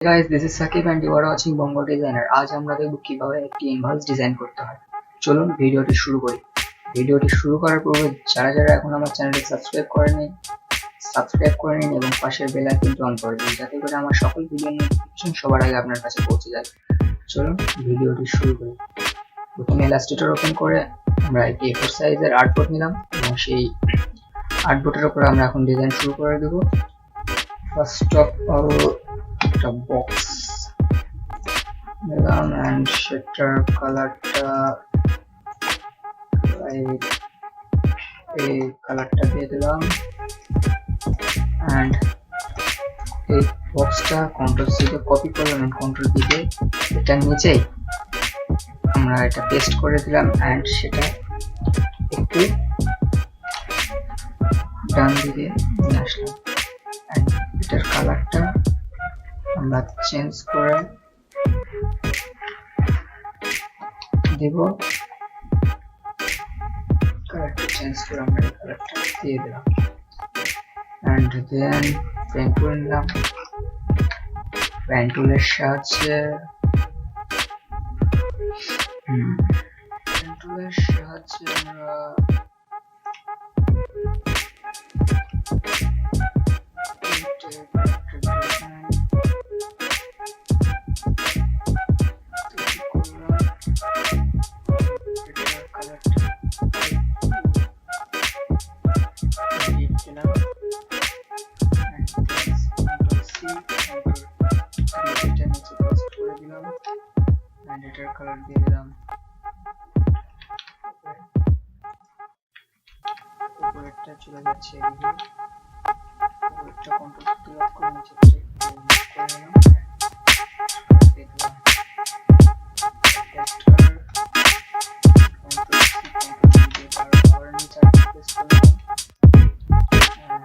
Guys, this is Sakib and you are watching Bongo Designer. আজ আমরা দেখব কিভাবে একটি ইনভয়েস ডিজাইন করতে হয়। চলুন ভিডিওটি শুরু করি। ভিডিওটি শুরু করার পূর্বে যারা এখন আমার চ্যানেলটি সাবস্ক্রাইব করে নিন এবং পাশের বেল আইকনটি অন করে দিন যাতে করে আমার সকল ভিডিও নোটিফিকেশন সবার আগে আপনার কাছে পৌঁছে যায়। চলুন ভিডিওটি শুরু করি। প্রথমে ইলাস্ট্রেটর ওপেন করে আমরা একটি A4 সাইজের আর্টবোর্ড নিলাম এবং সেই আর্টবোর্ডের উপর আমরা এখন ডিজাইন শুরু করে দেব। ফার্স্ট অফ অল একটা বক্স নিলাম and সেটার কালারটা এই কালারটা দিয়ে দিলাম and এই বক্সটা কন্ট্রোল সি তে কপি করলাম and কন্ট্রোল ভি তে এটা নিচে আমরা এটা পেস্ট করে দিলাম and সেটা একটু ডান দিকে নিয়ে আসলাম and এটার কালারটা আমরা চেঞ্জ করে দেব। কালারটা চেঞ্জ করে আমরা এই কালারটা দিয়ে দিলাম and then পেন টুল নিলাম। পেন টুলের সাহায্যে আমরা এটার কালার দিয়ে দিলাম। উপরেরটা চলে যাচ্ছে এদিকে, উপরেরটা কন্ট্রোল সি লক করে নিচে করে দিলাম দিয়ে দিলাম texture control C control V দিয়ে আবার নিচে পেস্ট করে দিলাম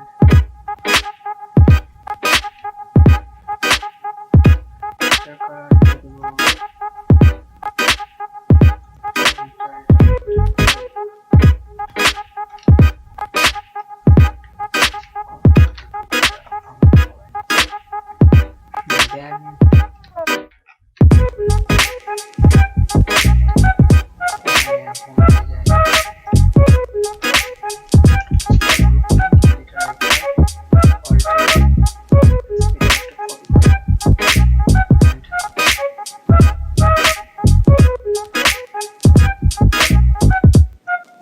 এটার কালার দিয়ে দেব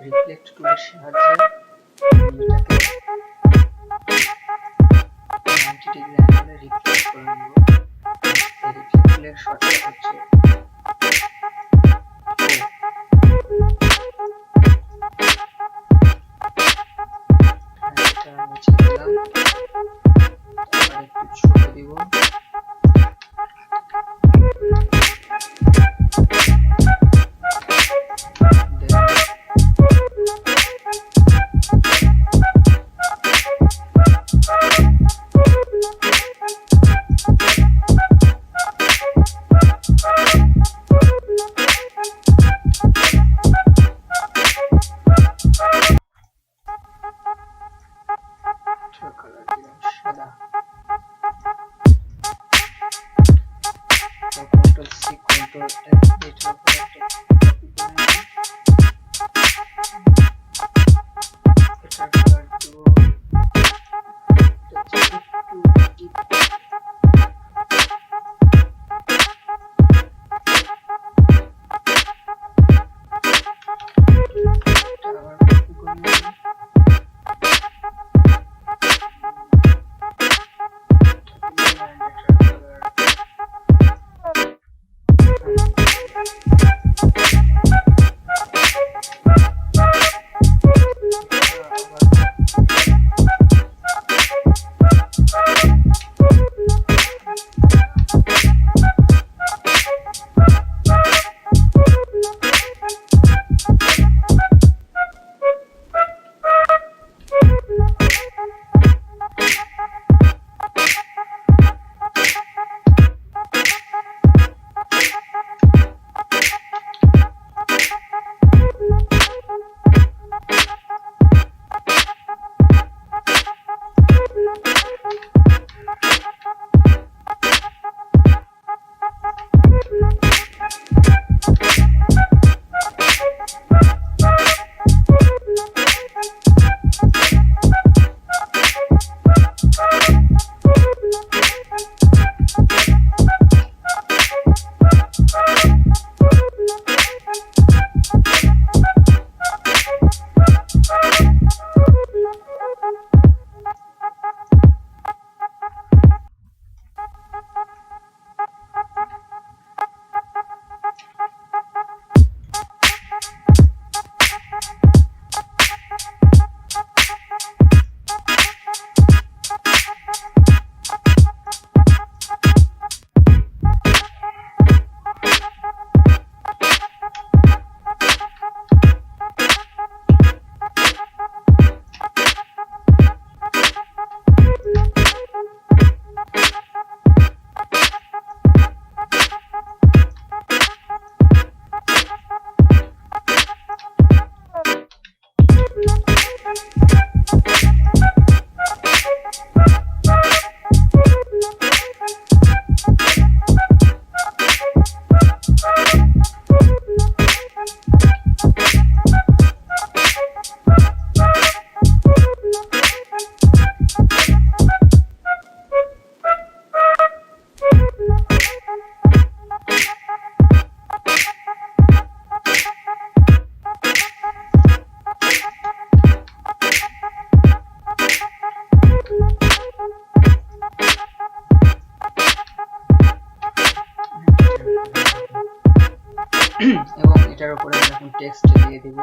রিফ্লেক্ট টুলের সাহায্যে এটাকে 90 ডিগ্রি অ্যাঙ্গেলে রিফ্লেক্ট করে নেব। এই রিফ্লেক্ট টুলের শর্টকাট হচ্ছে এটা নিচে দিলাম, তারপর একটু ছোট দিব কালার দিলাম সাদা। কন্ট্রোল সি কন্ট্রোল এফ এটার উপর একটা কপি করে নিলাম। এটার কালার দেব একটু ডিপ আবার কপি করে নিলাম এবং এটার উপরে আমরা এখন টেক্সট দিয়ে দেব।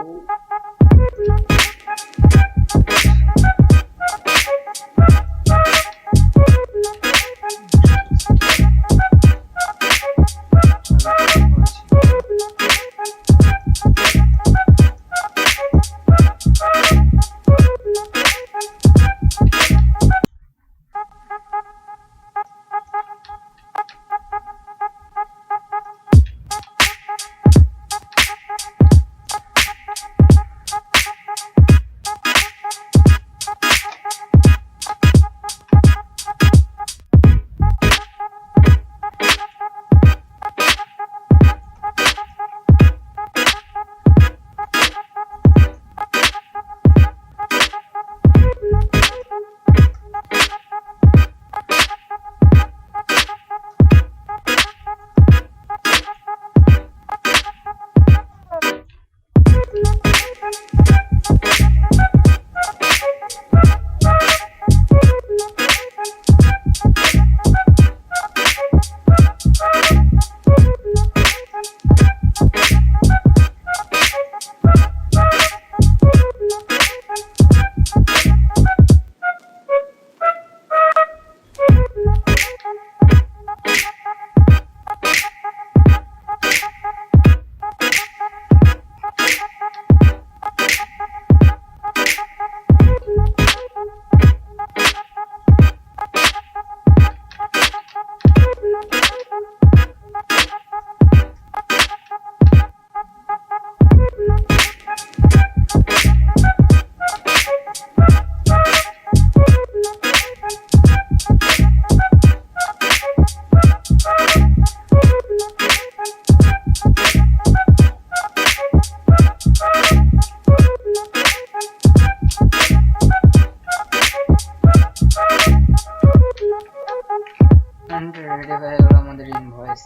রেডি হয়ে গেল আমাদের ইনভয়েস।